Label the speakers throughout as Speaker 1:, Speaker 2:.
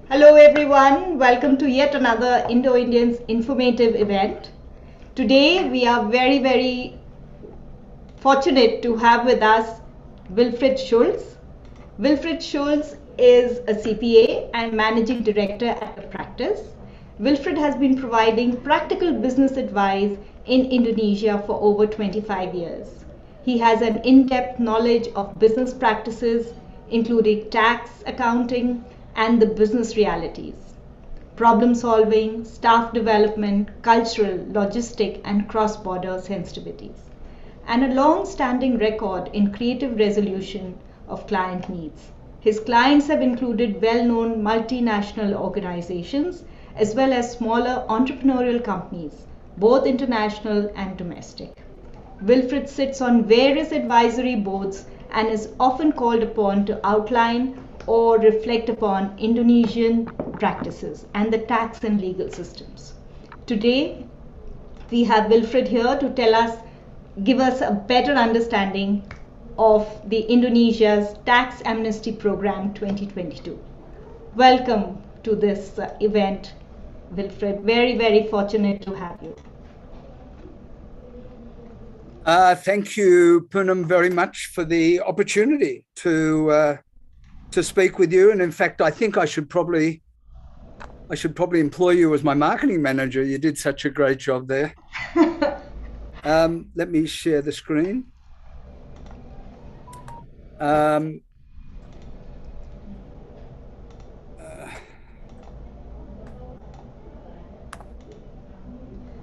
Speaker 1: Hello everyone, welcome to yet another Indo-Indians informative event. Today we are very fortunate to have with us Wilfred Schultz. Wilfred Schultz is a CPA and managing director at the practice. Wilfred has been providing practical business advice in Indonesia for over 25 years. He has an in-depth knowledge of business practices, including tax, accounting, and the business realities, problem solving, staff development, cultural, logistic, and cross-border sensitivities, and a long-standing record in creative resolution of client needs. His clients have included well-known multinational organizations as well as smaller entrepreneurial companies, both international and domestic. Wilfred sits on various advisory boards and is often called upon to outline or reflect upon Indonesian practices and the tax and legal systems. Today, we have Wilfred here to give us a better understanding of the Indonesia's Tax Amnesty Program 2022. Welcome to this event, Wilfred. Very fortunate to have you.
Speaker 2: Thank you, Poonam, very much for the opportunity to speak with you. And in fact, I think I should probably employ you as my marketing manager. You did such a great job there. Let me share the screen.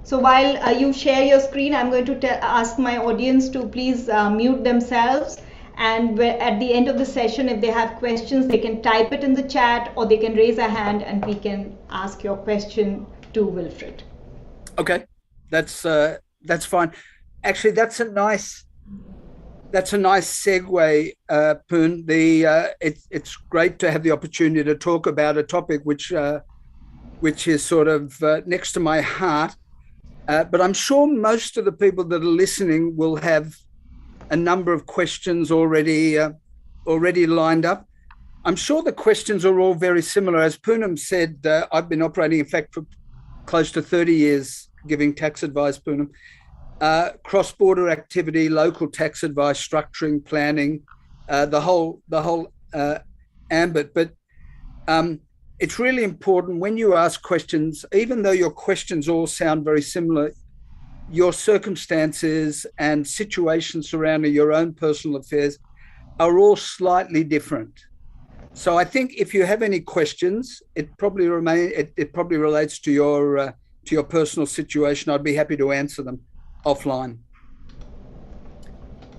Speaker 1: So while you share your screen, I'm going to ask my audience to please mute themselves, and at the end of the session, if they have questions, they can type it in the chat or they can raise a hand and we can ask your question to Wilfred.
Speaker 2: Okay, that's fine. Actually, that's a nice segue, Poon. It's great to have the opportunity to talk about a topic which is sort of next to my heart. But I'm sure most of the people that are listening will have a number of questions already lined up. I'm sure the questions are all very similar. As Poonam said, I've been operating, in fact, for close to 30 years giving tax advice, Poonam. Cross-border activity, local tax advice, structuring, planning, the whole ambit. But it's really important when you ask questions, even though your questions all sound very similar, your circumstances and situations surrounding your own personal affairs are all slightly different. So I think if you have any questions, it probably relates to your personal situation. I'd be happy to answer them offline.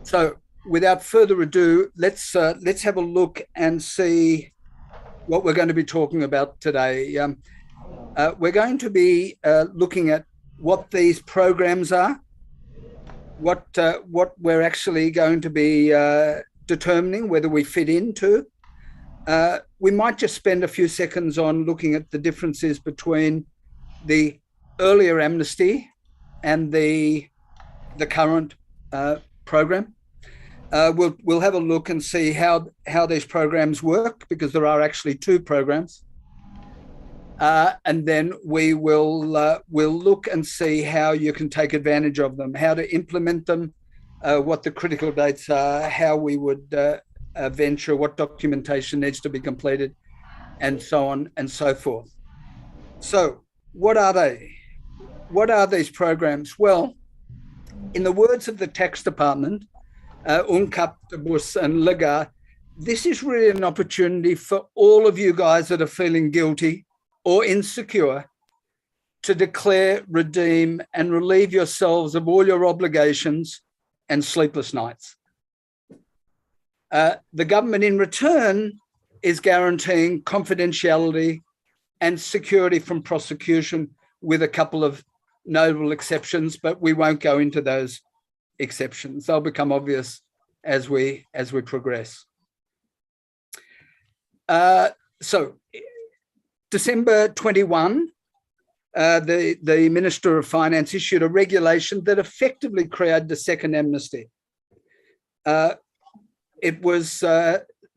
Speaker 2: So without further ado, let's have a look and see what we're going to be talking about today. We're going to be looking at what these programs are, what we're actually going to be determining whether we fit into. We might just spend a few seconds on looking at the differences between the earlier amnesty and the current program. We'll have a look and see how these programs work, because there are actually two programs. And then we'll look and see how you can take advantage of them, how to implement them, what the critical dates are, how we would venture, what documentation needs to be completed, and so on and so forth. So what are they? What are these programs? Well, in the words of the tax department, Ungkap, Tebus, and Lega, this is really an opportunity for all of you guys that are feeling guilty or insecure to declare, redeem, and relieve yourselves of all your obligations and sleepless nights. The government in return is guaranteeing confidentiality and security from prosecution, with a couple of notable exceptions, but we won't go into those exceptions. They'll become obvious as we progress. So December 21, the Minister of Finance issued a regulation that effectively created the second amnesty. It was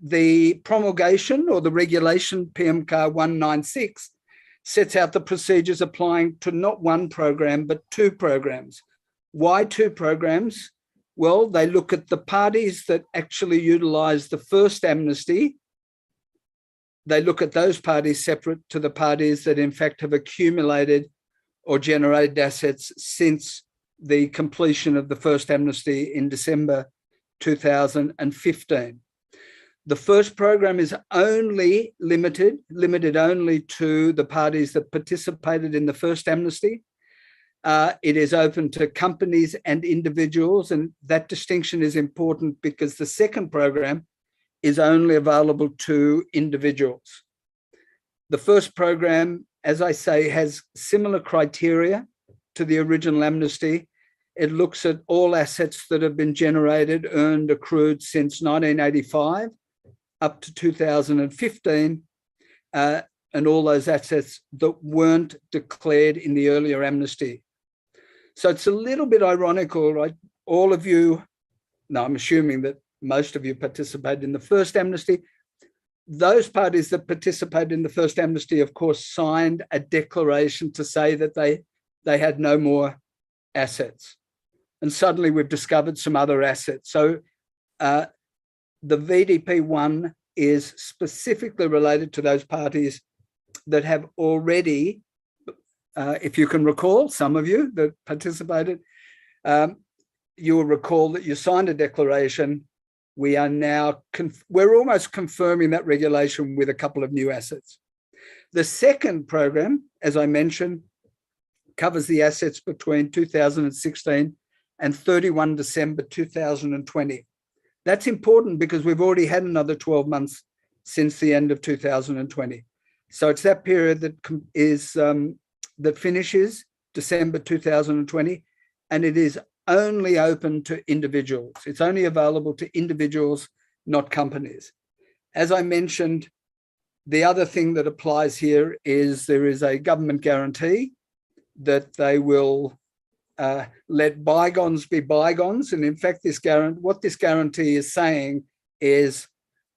Speaker 2: the promulgation or the regulation PMK 196 sets out the procedures applying to not one program, but two programs. Why two programs? Well, they look at the parties that actually utilize the first amnesty. They look at those parties separate to the parties that in fact have accumulated or generated assets since the completion of the first amnesty in December 2015. The first program is only limited only to the parties that participated in the first amnesty. It is open to companies and individuals, and that distinction is important because the second program is only available to individuals. The first program, as I say, has similar criteria to the original amnesty. It looks at all assets that have been generated, earned, accrued since 1985 up to 2015, and all those assets that weren't declared in the earlier amnesty. So it's a little bit ironical, right? All of you, no, I'm assuming that most of you participated in the first amnesty. Those parties that participated in the first amnesty, of course, signed a declaration to say that they had no more assets. And suddenly we've discovered some other assets. So the VDP1 is specifically related to those parties that have already, if you can recall, some of you that participated, you will recall that you signed a declaration. We are now, we're almost confirming that regulation with a couple of new assets. The second program, as I mentioned, covers the assets between 2016 and 31 December 2020. That's important because we've already had another 12 months since the end of 2020. So it's that period that is that finishes December 2020, and it is only open to individuals. It's only available to individuals, not companies. As I mentioned, the other thing that applies here is there is a government guarantee that they will let bygones be bygones. And in fact, what this guarantee is saying is,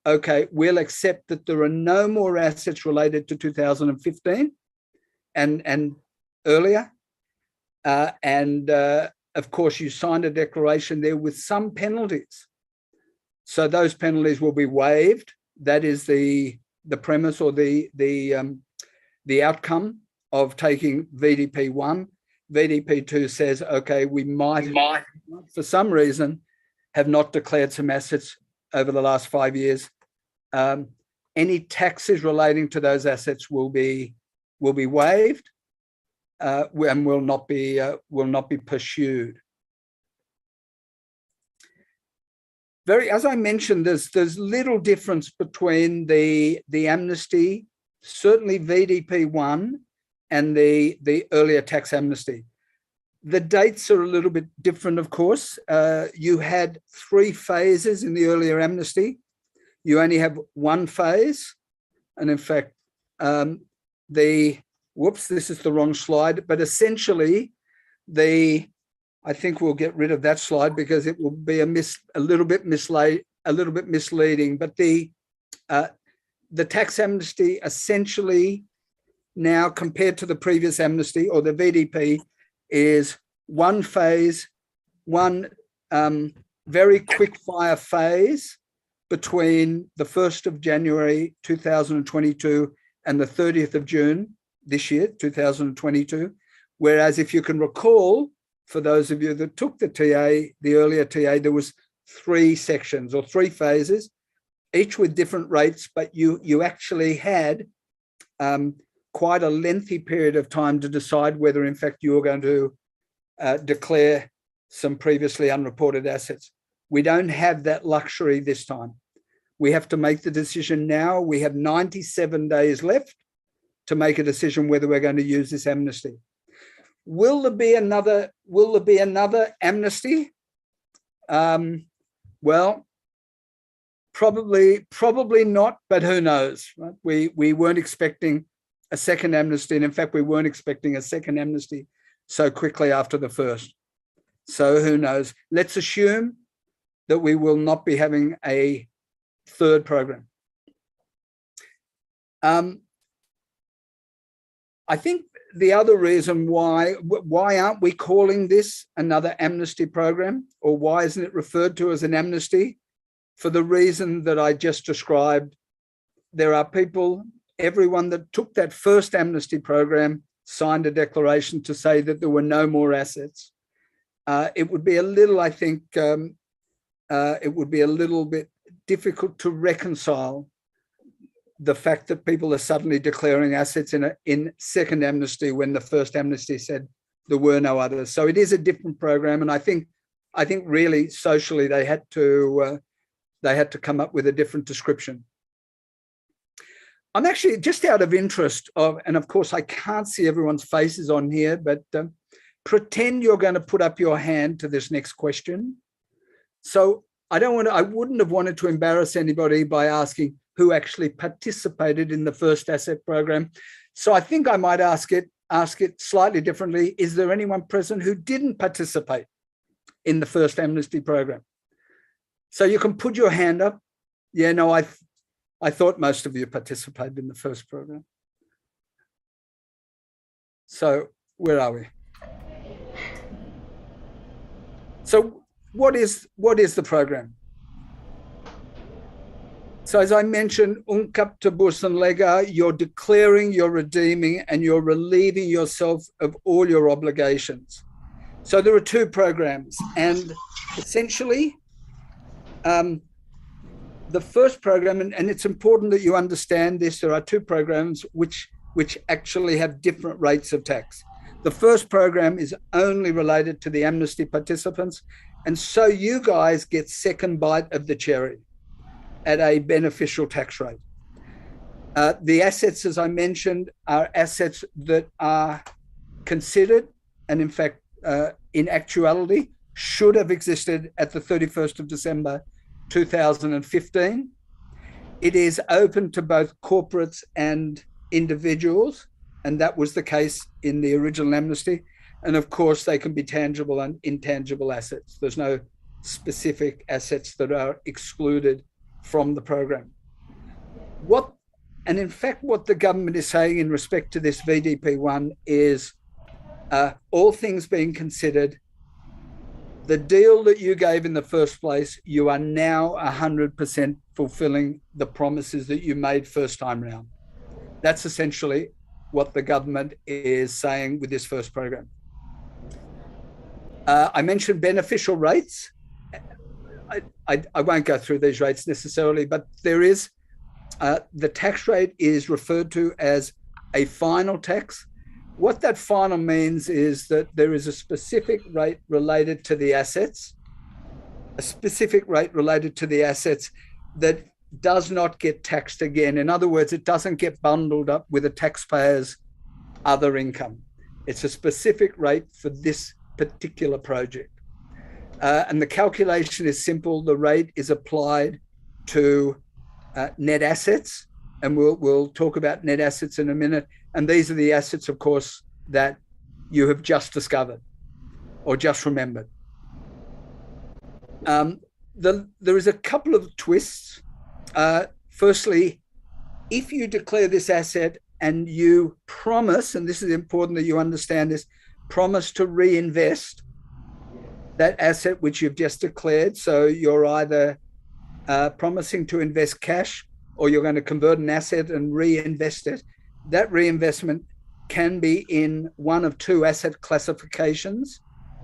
Speaker 2: okay, we'll accept that there are no more assets related to 2015 and earlier. Of course, you signed a declaration there with some penalties. So those penalties will be waived. That is the premise or the outcome of taking VDP1. VDP2 says, okay, we might, for some reason, have not declared some assets over the last 5 years. Any taxes relating to those assets will be waived and will not be pursued. As I mentioned, there's little difference between the amnesty, certainly VDP1, and the earlier tax amnesty. The dates are a little bit different, of course. You had 3 phases in the earlier amnesty. You only have 1 phase. And in fact, whoops, this is the wrong slide, but essentially I think we'll get rid of that slide because it will be a little bit misleading. But the tax amnesty essentially now, compared to the previous amnesty or the VDP, is 1 phase, one very quick fire phase between the 1st of January 2022 and the 30th of June this year, 2022. Whereas if you can recall, for those of you that took the TA, the earlier TA, there was 3 sections or 3 phases, each with different rates, but you actually had quite a lengthy period of time to decide whether in fact you were going to declare some previously unreported assets. We don't have that luxury this time. We have to make the decision now. We have 97 days left to make a decision whether we're going to use this amnesty. Will there be another amnesty? Well, probably not, but who knows? Right? We weren't expecting a second amnesty, and in fact, we weren't expecting a second amnesty so quickly after the first. So who knows? Let's assume that we will not be having a third program. I think the other reason why aren't we calling this another amnesty program, or why isn't it referred to as an amnesty? For the reason that I just described, there are people, everyone that took that first amnesty program signed a declaration to say that there were no more assets. It would be a little, I think, it would be a little bit difficult to reconcile the fact that people are suddenly declaring assets in second amnesty when the first amnesty said there were no others. So it is a different program, and I think really socially they had to come up with a different description. I'm actually, just out of interest and of course I can't see everyone's faces on here, but pretend you're going to put up your hand to this next question. So I wouldn't have wanted to embarrass anybody by asking who actually participated in the first asset program. So I think I might ask it slightly differently. Is there anyone present who didn't participate in the first amnesty program? So you can put your hand up. Yeah, no, I thought most of you participated in the first program. So where are we? So what is the program? So as I mentioned, ungkap tebusan lega, you're declaring, you're redeeming, and you're relieving yourself of all your obligations. So there are two programs, and essentially the first program, and it's important that you understand this, there are two programs which actually have different rates of tax. The first program is only related to the amnesty participants, and so you guys get second bite of the cherry at a beneficial tax rate. The assets, as I mentioned, are assets that are considered, and in fact, in actuality, should have existed at the 31st of December 2015. It is open to both corporates and individuals, and that was the case in the original amnesty. And of course, they can be tangible and intangible assets. There's no specific assets that are excluded from the program. And in fact, what the government is saying in respect to this VDP1 is, all things being considered, the deal that you gave in the first place, you are now 100% fulfilling the promises that you made first time round. That's essentially what the government is saying with this first program. I mentioned beneficial rates. I won't go through these rates necessarily, but there is, the tax rate is referred to as a final tax. What that final means is that there is a specific rate related to the assets, that does not get taxed again. In other words, it doesn't get bundled up with a taxpayer's other income. It's a specific rate for this particular project. And the calculation is simple. The rate is applied to net assets, and we'll talk about net assets in a minute. And these are the assets, of course, that you have just discovered or just remembered. There is a couple of twists. Firstly, if you declare this asset and you promise, and this is important that you understand this, promise to reinvest that asset which you've just declared. So you're either promising to invest cash, or you're going to convert an asset and reinvest it. That reinvestment can be in one of two asset classifications,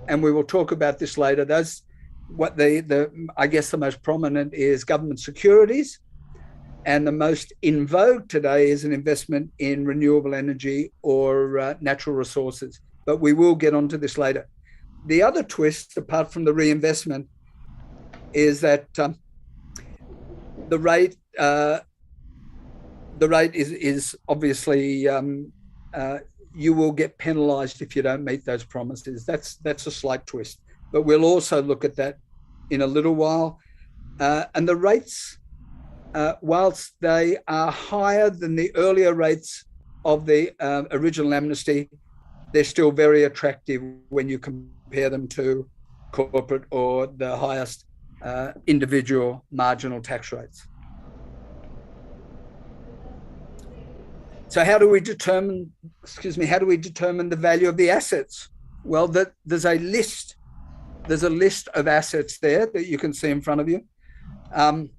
Speaker 2: and we will talk about this later. Those, what I guess the most prominent is government securities, and the most in vogue today is an investment in renewable energy or natural resources. But we will get onto this later. The other twist, apart from the reinvestment, is that the rate is obviously you will get penalised if you don't meet those promises. That's a slight twist, but we'll also look at that in a little while. And the rates, whilst they are higher than the earlier rates of the original amnesty, they're still very attractive when you compare them to corporate or the highest individual marginal tax rates. So how do we determine the value of the assets? Well, there's a list of assets there that you can see in front of you. And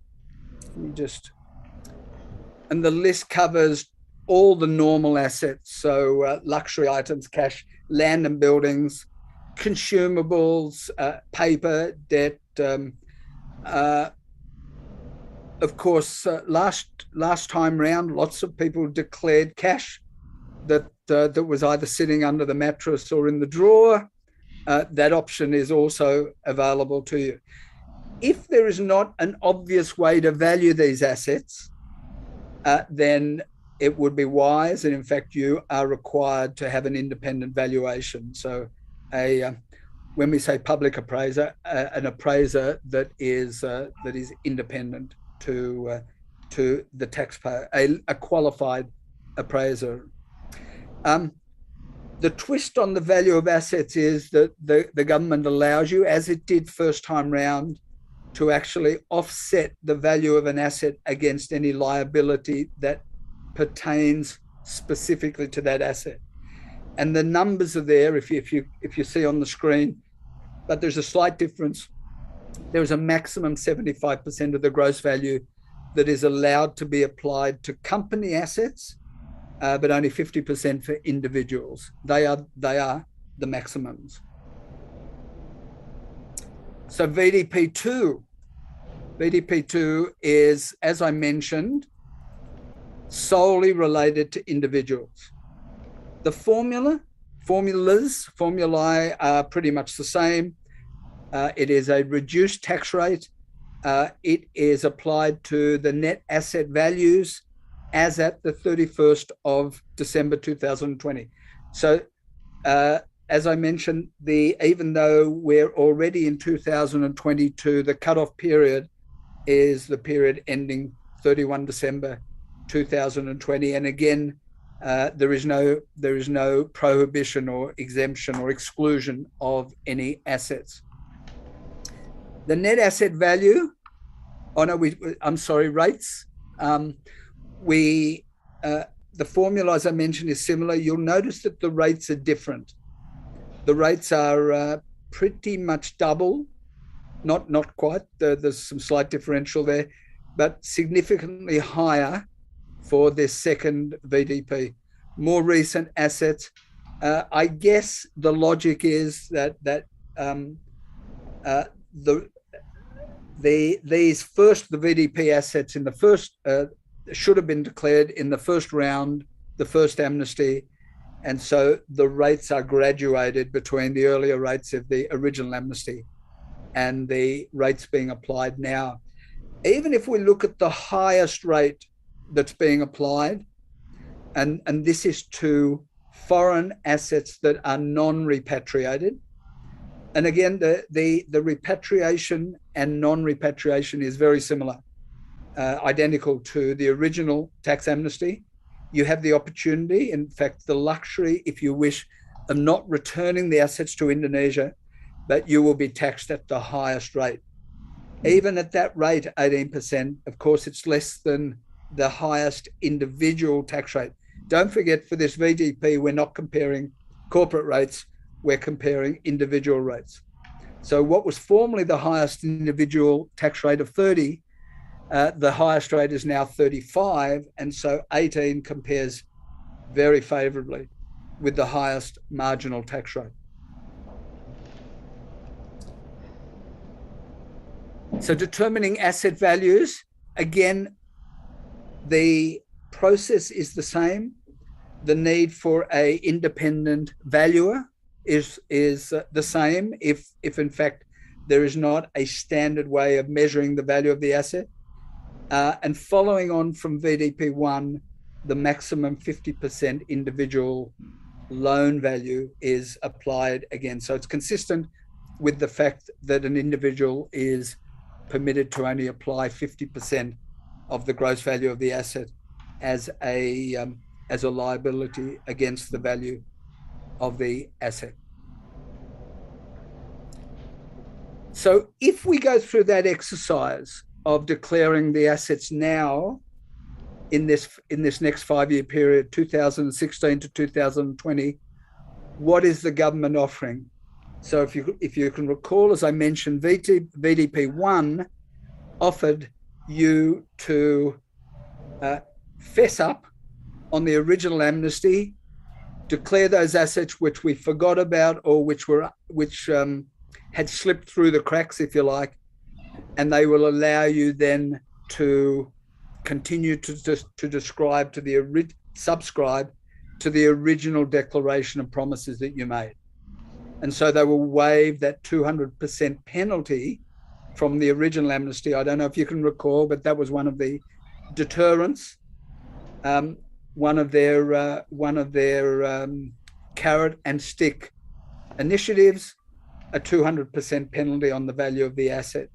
Speaker 2: the list covers all the normal assets, so luxury items, cash, land and buildings, consumables, paper, debt. Of course, last time round, lots of people declared cash that was either sitting under the mattress or in the drawer. That option is also available to you. If there is not an obvious way to value these assets, then it would be wise, and in fact, you are required to have an independent valuation. So, when we say public appraiser, an appraiser that is independent to the taxpayer, a qualified appraiser. The twist on the value of assets is that the government allows you, as it did first time round, to actually offset the value of an asset against any liability that pertains specifically to that asset. And the numbers are there if you see on the screen, but there's a slight difference. There is a maximum 75% of the gross value that is allowed to be applied to company assets, but only 50% for individuals. They are the maximums. So VDP2 is, as I mentioned, solely related to individuals. The formulae are pretty much the same. It is a reduced tax rate. It is applied to the net asset values as at the 31st of December 2020. So, as I mentioned, even though we're already in 2022, the cutoff period is the period ending 31 December 2020. And again, there is no prohibition or exemption or exclusion of any assets. The net asset value, rates. The formula, as I mentioned, is similar. You'll notice that the rates are different. The rates are pretty much double, not quite. There's some slight differential there, but significantly higher for this second VDP. More recent assets. I guess the logic is that the VDP assets in the first should have been declared in the first round, the first amnesty, and so the rates are graduated between the earlier rates of the original amnesty and the rates being applied now. Even if we look at the highest rate that's being applied, and this is to foreign assets that are non-repatriated. And again, the repatriation and non-repatriation is very similar, identical to the original tax amnesty. You have the opportunity, in fact, the luxury, if you wish, of not returning the assets to Indonesia, but you will be taxed at the highest rate. Even at that rate, 18%, of course, it's less than the highest individual tax rate. Don't forget, for this VDP, we're not comparing corporate rates, we're comparing individual rates. So what was formerly the highest individual tax rate of 30, the highest rate is now 35, and so 18 compares very favorably with the highest marginal tax rate. So determining asset values, again, the process is the same. The need for an independent valuer is the same if in fact there is not a standard way of measuring the value of the asset. And following on from VDP1, the maximum 50% individual loan value is applied again. So it's consistent with the fact that an individual is permitted to only apply 50% of the gross value of the asset as a liability against the value of the asset. So if we go through that exercise of declaring the assets now, in this next 5-year period, 2016 to 2020, what is the government offering? So if you can recall, as I mentioned, VDP1 offered you to fess up on the original amnesty, declare those assets which we forgot about or which had slipped through the cracks, if you like, and they will allow you then to continue to subscribe to the original declaration and promises that you made. And so they will waive that 200% penalty from the original amnesty. I don't know if you can recall, but that was one of the deterrents, one of their carrot and stick initiatives, a 200% penalty on the value of the asset.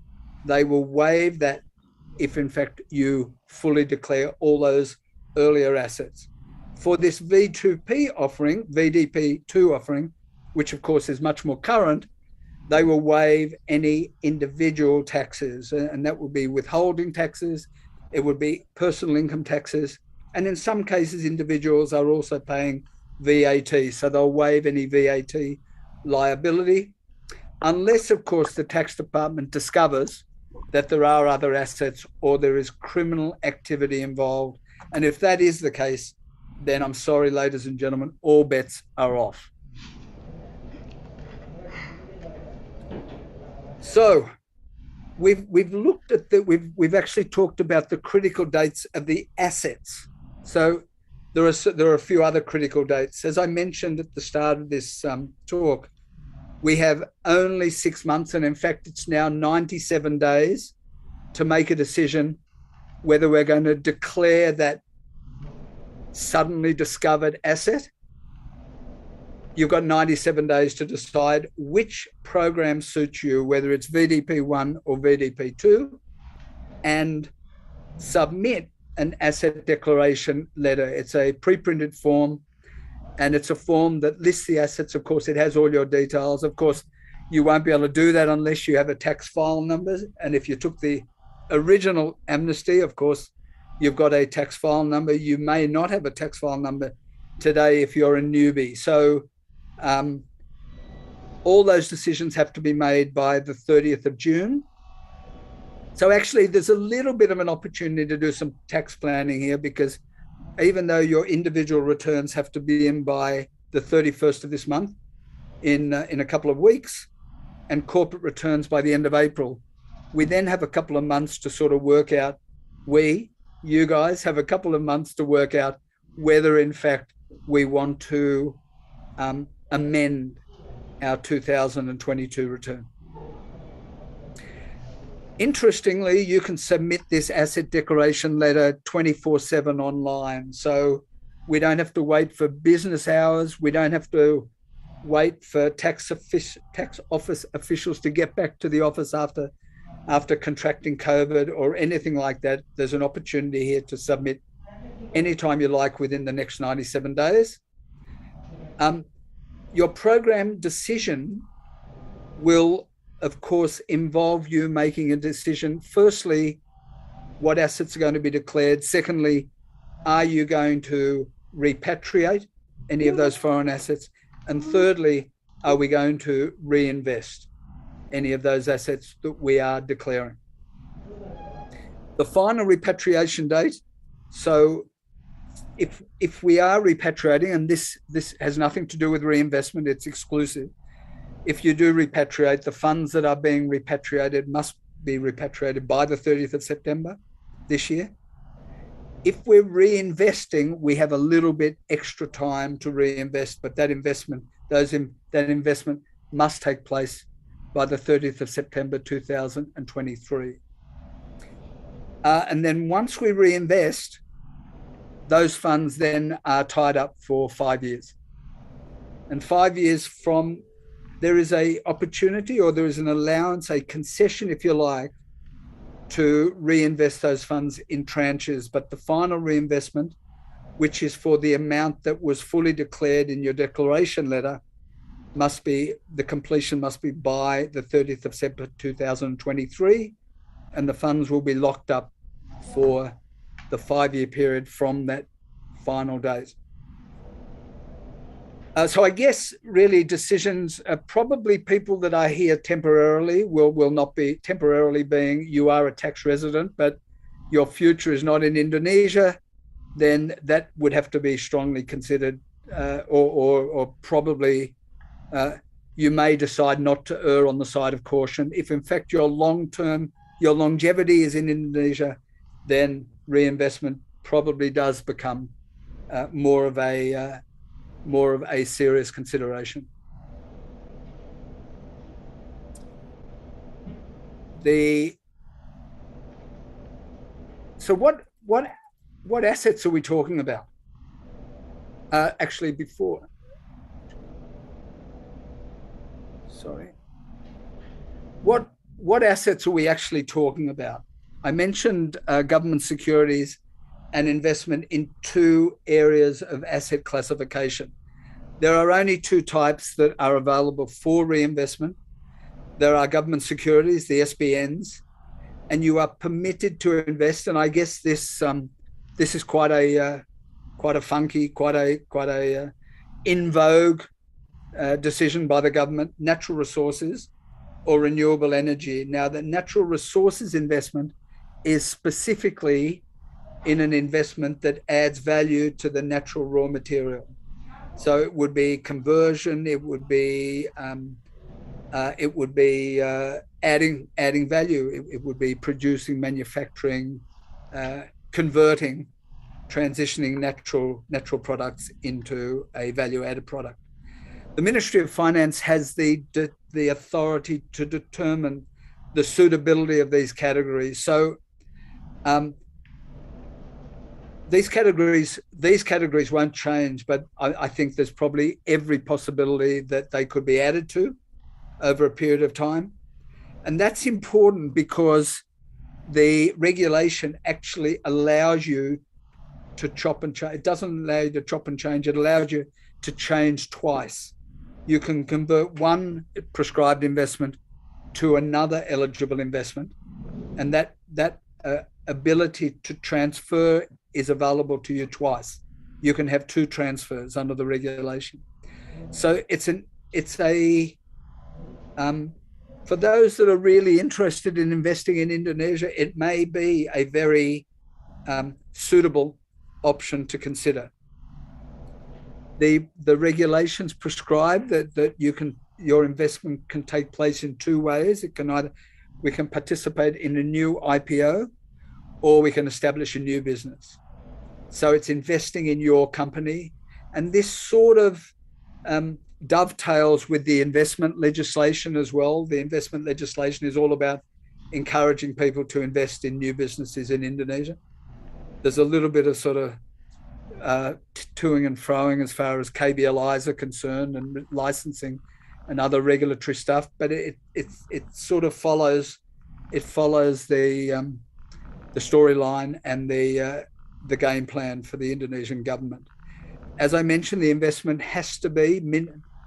Speaker 2: They will waive that if in fact you fully declare all those earlier assets. For this VDP2 offering, which of course is much more current, they will waive any individual taxes, and that will be withholding taxes, it would be personal income taxes, and in some cases individuals are also paying VAT, so they'll waive any VAT liability, unless of course the tax department discovers that there are other assets or there is criminal activity involved. And if that is the case, then I'm sorry, ladies and gentlemen, all bets are off. So we've looked at we've actually talked about the critical dates of the assets. So there are a few other critical dates. As I mentioned at the start of this talk, we have only 6 months, and in fact, it's now 97 days to make a decision whether we're going to declare that suddenly discovered asset. You've got 97 days to decide which program suits you, whether it's VDP1 or VDP2, and submit an asset declaration letter. It's a pre-printed form, and it's a form that lists the assets. Of course, it has all your details. Of course, you won't be able to do that unless you have a tax file number. And if you took the original amnesty, of course, you've got a tax file number. You may not have a tax file number today if you're a newbie. So all those decisions have to be made by the 30th of June. So actually, there's a little bit of an opportunity to do some tax planning here, because even though your individual returns have to be in by the 31st of this month, in a couple of weeks, and corporate returns by the end of April, we then have a couple of months to sort of work out, you guys have a couple of months to work out whether in fact we want to amend our 2022 return. Interestingly, you can submit this asset declaration letter 24/7 online. So we don't have to wait for business hours. We don't have to wait for tax office officials to get back to the office after contracting COVID or anything like that. There's an opportunity here to submit anytime you like within the next 97 days. Your program decision will, of course, involve you making a decision. Firstly, what assets are going to be declared? Secondly, are you going to repatriate any of those foreign assets? And thirdly, are we going to reinvest any of those assets that we are declaring? The final repatriation date, so if we are repatriating, and this has nothing to do with reinvestment, it's exclusive. If you do repatriate, the funds that are being repatriated must be repatriated by the 30th of September this year. If we're reinvesting, we have a little bit extra time to reinvest, but that investment must take place by the 30th of September 2023. And then once we reinvest, those funds then are tied up for 5 years. And 5 years from, there is a opportunity, or there is an allowance, a concession, if you like, to reinvest those funds in tranches. But the final reinvestment, which is for the amount that was fully declared in your declaration letter, the completion must be by the 30th of September 2023, and the funds will be locked up for the 5-year period from that final date. So I guess really decisions are probably people that are here temporarily will not be temporarily, being you are a tax resident, but your future is not in Indonesia, then that would have to be strongly considered, or probably you may decide not to err on the side of caution. If in fact your longevity is in Indonesia, then reinvestment probably does become more of a serious consideration. So what assets are we talking about? Actually, before. Sorry. What assets are we actually talking about? I mentioned government securities and investment in 2 areas of asset classification. There are only 2 types that are available for reinvestment. There are government securities, the SBNs, and you are permitted to invest. And I guess this is quite a funky, quite a in vogue decision by the government: natural resources or renewable energy. Now, the natural resources investment is specifically in an investment that adds value to the natural raw material. So it would be conversion, it would be adding value, it would be producing, manufacturing, converting, transitioning natural products into a value-added product. The Ministry of Finance has the authority to determine the suitability of these categories. So these categories won't change, but I think there's probably every possibility that they could be added to over a period of time. And that's important because the regulation actually allows you to chop and change. It doesn't allow you to chop and change. It allows you to change twice. You can convert one prescribed investment to another eligible investment, and that ability to transfer is available to you twice. You can have 2 transfers under the regulation. So for those that are really interested in investing in Indonesia, it may be a very suitable option to consider. The regulations prescribe that your investment can take place in 2 ways. We can participate in a new IPO, or we can establish a new business. So it's investing in your company. And this sort of dovetails with the investment legislation as well. The investment legislation is all about encouraging people to invest in new businesses in Indonesia. There's a little bit of sort of toing and froing as far as KBLIs are concerned, and licensing and other regulatory stuff, but it sort of follows the storyline and the game plan for the Indonesian government. As I mentioned, the investment has to be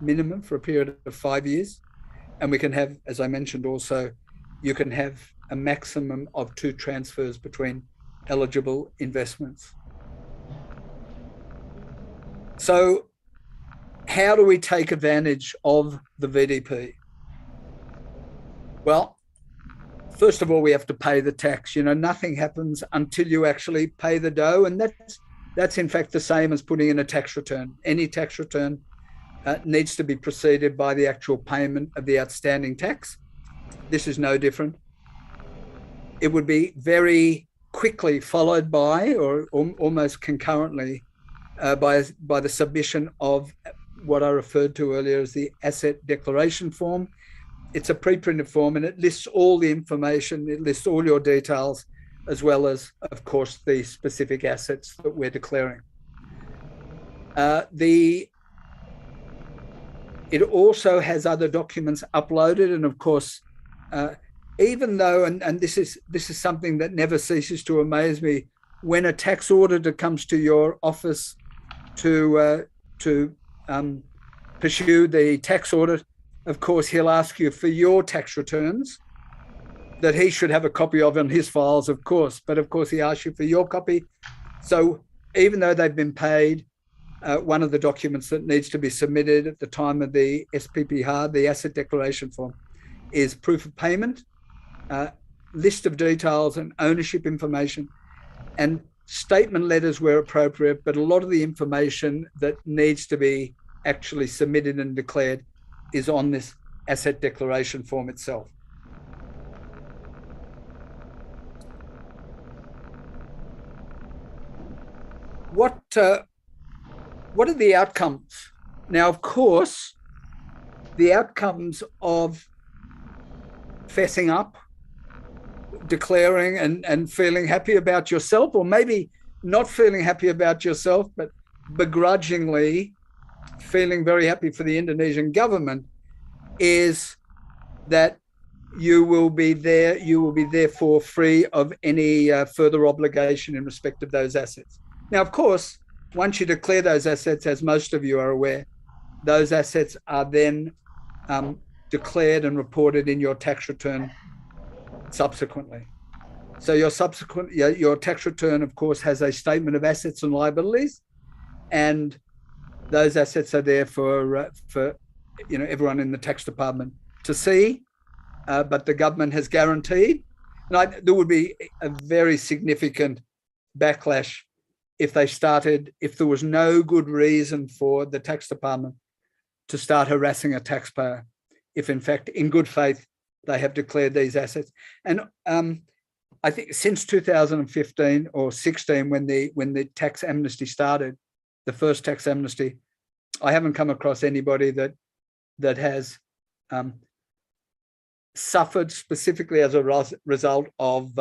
Speaker 2: minimum for a period of 5 years, and we can have, as I mentioned also, you can have a maximum of 2 transfers between eligible investments. So how do we take advantage of the VDP? Well, first of all, we have to pay the tax. Nothing happens until you actually pay the dough, and that's in fact the same as putting in a tax return. Any tax return needs to be preceded by the actual payment of the outstanding tax. This is no different. It would be very quickly followed by, or almost concurrently, by the submission of what I referred to earlier as the asset declaration form. It's a pre-printed form, and it lists all the information, it lists all your details, as well as, of course, the specific assets that we're declaring. It also has other documents uploaded, and of course, even though, and this is something that never ceases to amaze me, when a tax auditor comes to your office to pursue the tax audit, of course, he'll ask you for your tax returns, that he should have a copy of in his files, of course. But of course, he asks you for your copy. So even though they've been paid, one of the documents that needs to be submitted at the time of the SPP, the asset declaration form, is proof of payment, list of details and ownership information, and statement letters where appropriate. But a lot of the information that needs to be actually submitted and declared is on this asset declaration form itself. What are the outcomes? Now, of course, the outcomes of fessing up, declaring and feeling happy about yourself, or maybe not feeling happy about yourself, but begrudgingly feeling very happy for the Indonesian government, is that you will be therefore free of any further obligation in respect of those assets. Now, of course, once you declare those assets, as most of you are aware, those assets are then declared and reported in your tax return subsequently. So your tax return, of course, has a statement of assets and liabilities, and those assets are there for everyone in the tax department to see. But the government has guaranteed, and there would be a very significant backlash if there was no good reason for the tax department to start harassing a taxpayer, if in fact, in good faith, they have declared these assets. And I think since 2015 or 16, when the tax amnesty started, the first tax amnesty, I haven't come across anybody that has suffered specifically as a result of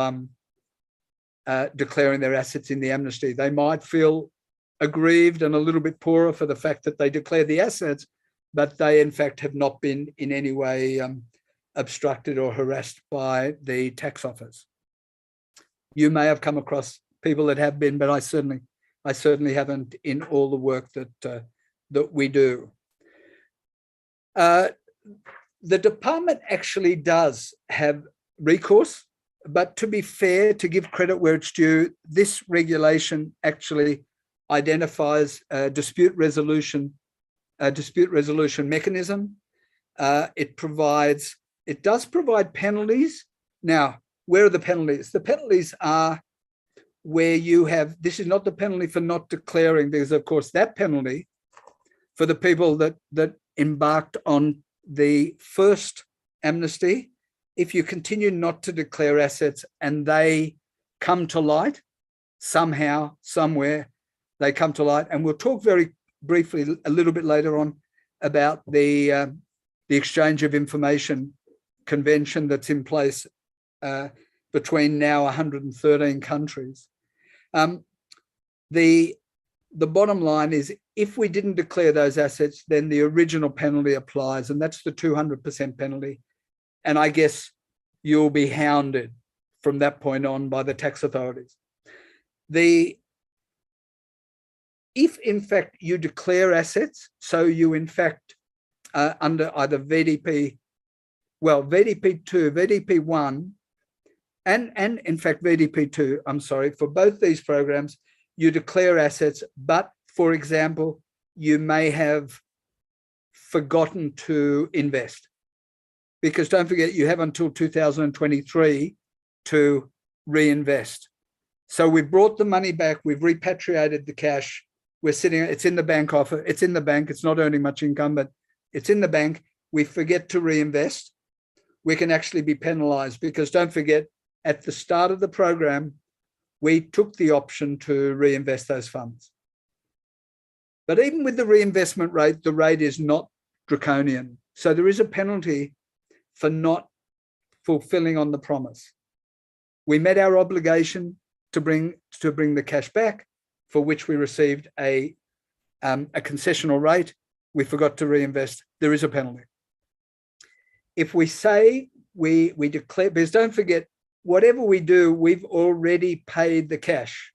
Speaker 2: declaring their assets in the amnesty. They might feel aggrieved and a little bit poorer for the fact that they declared the assets, but they in fact have not been in any way obstructed or harassed by the tax office. You may have come across people that have been, but I certainly haven't in all the work that we do. The department actually does have recourse, but to be fair, to give credit where it's due, this regulation actually identifies a dispute resolution mechanism. It does provide penalties. Now, where are the penalties? The penalties are where you have, this is not the penalty for not declaring, because of course that penalty for the people that embarked on the first amnesty, if you continue not to declare assets and they come to light, somehow, somewhere, they come to light. And we'll talk very briefly a little bit later on about the exchange of information convention that's in place between now 113 countries. The bottom line is, if we didn't declare those assets, then the original penalty applies, and that's the 200% penalty. And I guess you'll be hounded from that point on by the tax authorities. If in fact you declare assets, so you in fact under either VDP 2, VDP 1, and in fact VDP 2, I'm sorry, for both these programs, you declare assets, but for example, you may have forgotten to invest. Because don't forget, you have until 2023 to reinvest. So we've brought the money back, we've repatriated the cash, it's in the bank offer, it's in the bank, it's not earning much income, but it's in the bank. We forget to reinvest, we can actually be penalized, because don't forget, at the start of the program, we took the option to reinvest those funds. But even with the reinvestment rate, the rate is not draconian. So there is a penalty for not fulfilling on the promise. We met our obligation to bring the cash back, for which we received a concessional rate. We forgot to reinvest. There is a penalty. If we say we declare, because don't forget, whatever we do, we've already paid the cash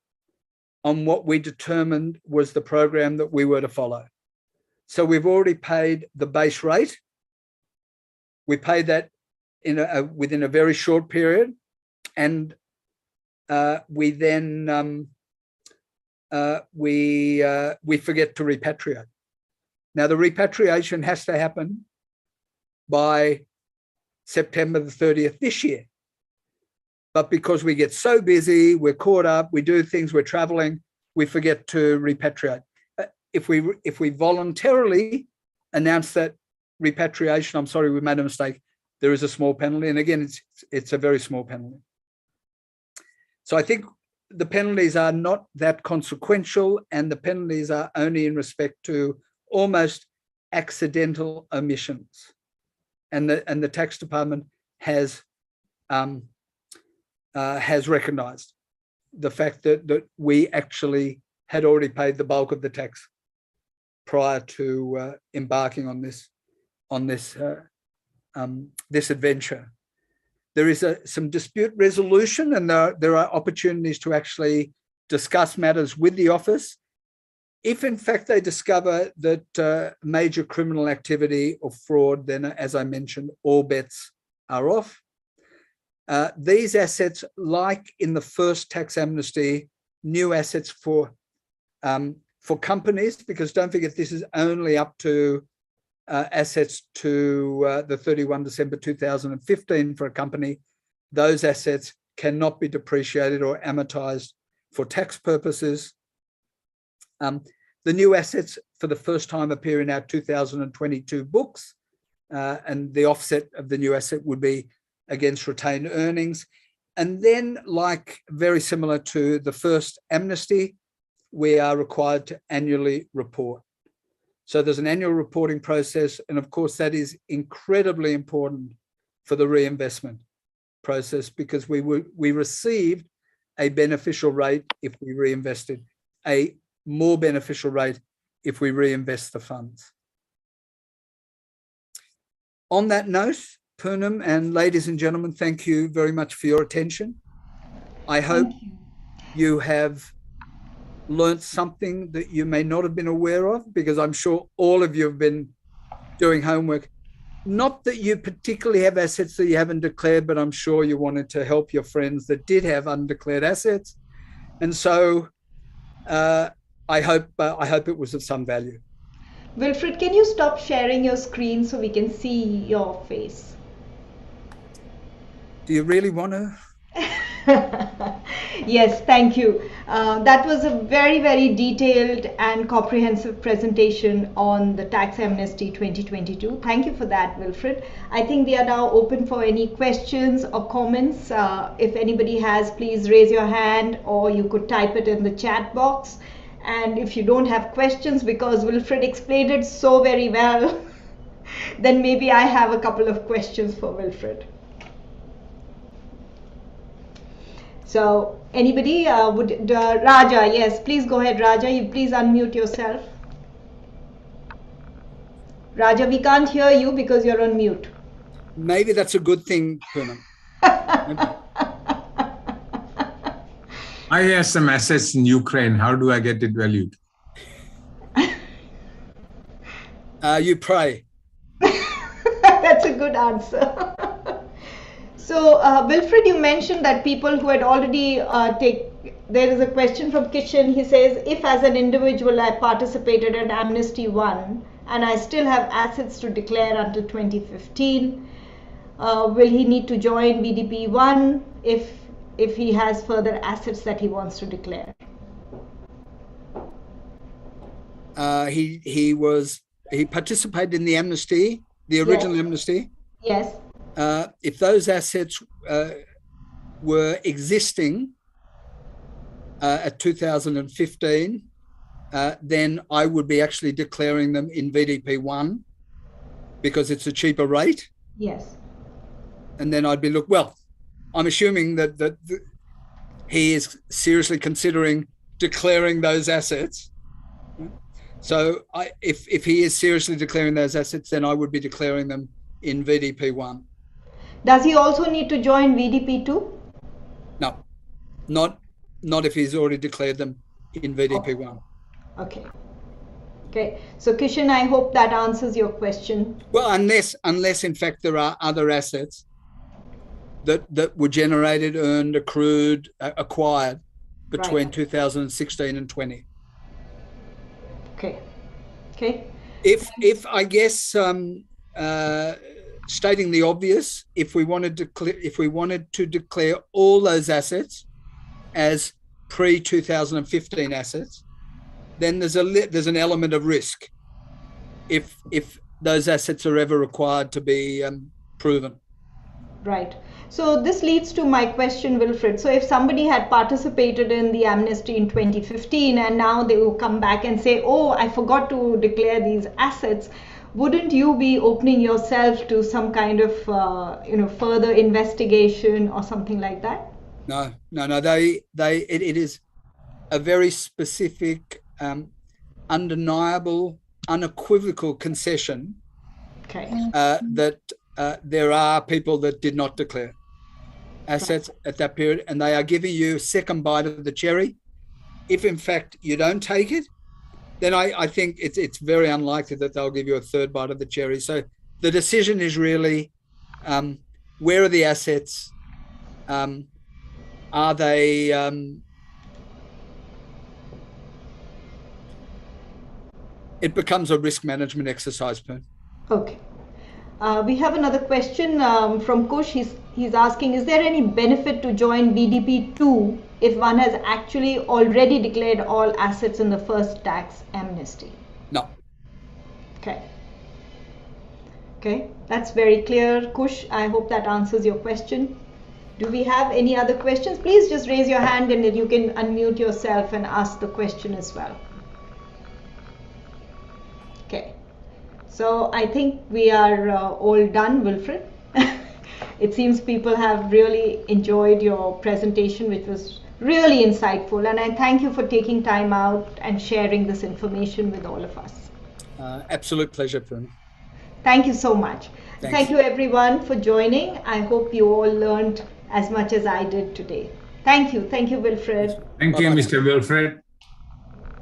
Speaker 2: on what we determined was the program that we were to follow. So we've already paid the base rate. We paid that within a very short period, and we then we forget to repatriate. Now, the repatriation has to happen by September the 30th this year. But because we get so busy, we're caught up, we do things, we're traveling, we forget to repatriate. If we voluntarily announce that repatriation, I'm sorry, we made a mistake, there is a small penalty. And again, it's a very small penalty. So I think the penalties are not that consequential, and the penalties are only in respect to almost accidental omissions. And the tax department has recognised the fact that we actually had already paid the bulk of the tax prior to embarking on this adventure. There is some dispute resolution, and there are opportunities to actually discuss matters with the office. If in fact they discover that major criminal activity or fraud, then as I mentioned, all bets are off. These assets, like in the first tax amnesty, new assets for companies, because don't forget this is only up to assets to the 31 December 2015 for a company. Those assets cannot be depreciated or amortized for tax purposes. The new assets for the first time appear in our 2022 books, and the offset of the new asset would be against retained earnings. And then, like very similar to the first amnesty, we are required to annually report. So there's an annual reporting process, and of course that is incredibly important for the reinvestment process, because we received a beneficial rate if we reinvested, a more beneficial rate if we reinvest the funds. On that note, Poonam and ladies and gentlemen, thank you very much for your attention. I hope you have learned something that you may not have been aware of, because I'm sure all of you have been doing homework. Not that you particularly have assets that you haven't declared, but I'm sure you wanted to help your friends that did have undeclared assets. And so I hope it was of some value.
Speaker 1: Wilfred, can you stop sharing your screen so we can see your face?
Speaker 2: Do you really want to?
Speaker 1: Yes, thank you. That was a very, very detailed and comprehensive presentation on the Tax Amnesty 2022. Thank you for that, Wilfred. I think we are now open for any questions or comments. If anybody has, please raise your hand, or you could type it in the chat box. And if you don't have questions, because Wilfred explained it so very well, then maybe I have a couple of questions for Wilfred. So anybody Raja, yes, please go ahead, Raja. You please unmute yourself. Raja, we can't hear you because you're on mute.
Speaker 2: Maybe that's a good thing, Poonam.
Speaker 3: I have some assets in Ukraine. How do I get it valued?
Speaker 2: You pray.
Speaker 1: That's a good answer. So, Wilfred, you mentioned that people who had already there is a question from Kishan. He says, if as an individual I participated in Amnesty 1 and I still have assets to declare until 2015, will he need to join VDP 1 if he has further assets that he wants to declare?
Speaker 2: He participated in the amnesty, the original amnesty.
Speaker 1: Yes.
Speaker 2: If those assets were existing at 2015, then I would be actually declaring them in VDP 1 because it's a cheaper rate.
Speaker 1: Yes.
Speaker 2: And then I'd be I'm assuming that he is seriously considering declaring those assets. So if he is seriously declaring those assets, then I would be declaring them in VDP 1.
Speaker 1: Does he also need to join VDP 2?
Speaker 2: No, not if he's already declared them in VDP 1.
Speaker 1: Okay. So Kishan, I hope that answers your question.
Speaker 2: Well, unless in fact there are other assets that were generated, earned, accrued, acquired between
Speaker 1: Right.
Speaker 2: 2016 and 20.
Speaker 1: Okay. Okay.
Speaker 2: If I guess stating the obvious, if we wanted to declare all those assets as pre-2015 assets, then there's an element of risk if those assets are ever required to be proven.
Speaker 1: Right. So this leads to my question, Wilfred. So if somebody had participated in the amnesty in 2015 and now they will come back and say, oh, I forgot to declare these assets, wouldn't you be opening yourself to some kind of further investigation or something like that?
Speaker 2: No. It is a very specific, undeniable, unequivocal concession.
Speaker 1: Okay.
Speaker 2: That there are people that did not declare assets at that period, and they are giving you a second bite of the cherry. If in fact you don't take it, then I think it's very unlikely that they'll give you a third bite of the cherry. So the decision is really, where are the assets? Are they it becomes a risk management exercise, Poon.
Speaker 1: Okay. We have another question from Kush. He's asking, is there any benefit to join BDP 2 if one has actually already declared all assets in the first tax amnesty?
Speaker 2: No.
Speaker 1: Okay. Okay, that's very clear, Kush. I hope that answers your question. Do we have any other questions? Please just raise your hand and then you can unmute yourself and ask the question as well. Okay. So I think we are all done, Wilfred. It seems people have really enjoyed your presentation, which was really insightful. And I thank you for taking time out and sharing this information with all of us.
Speaker 2: Absolute pleasure, Poon.
Speaker 1: Thank you so much.
Speaker 2: Thanks.
Speaker 1: Thank you everyone for joining. I hope you all learned as much as I did today. Thank you. Thank you, Wilfred.
Speaker 3: Thank you, Mr. Wilfred.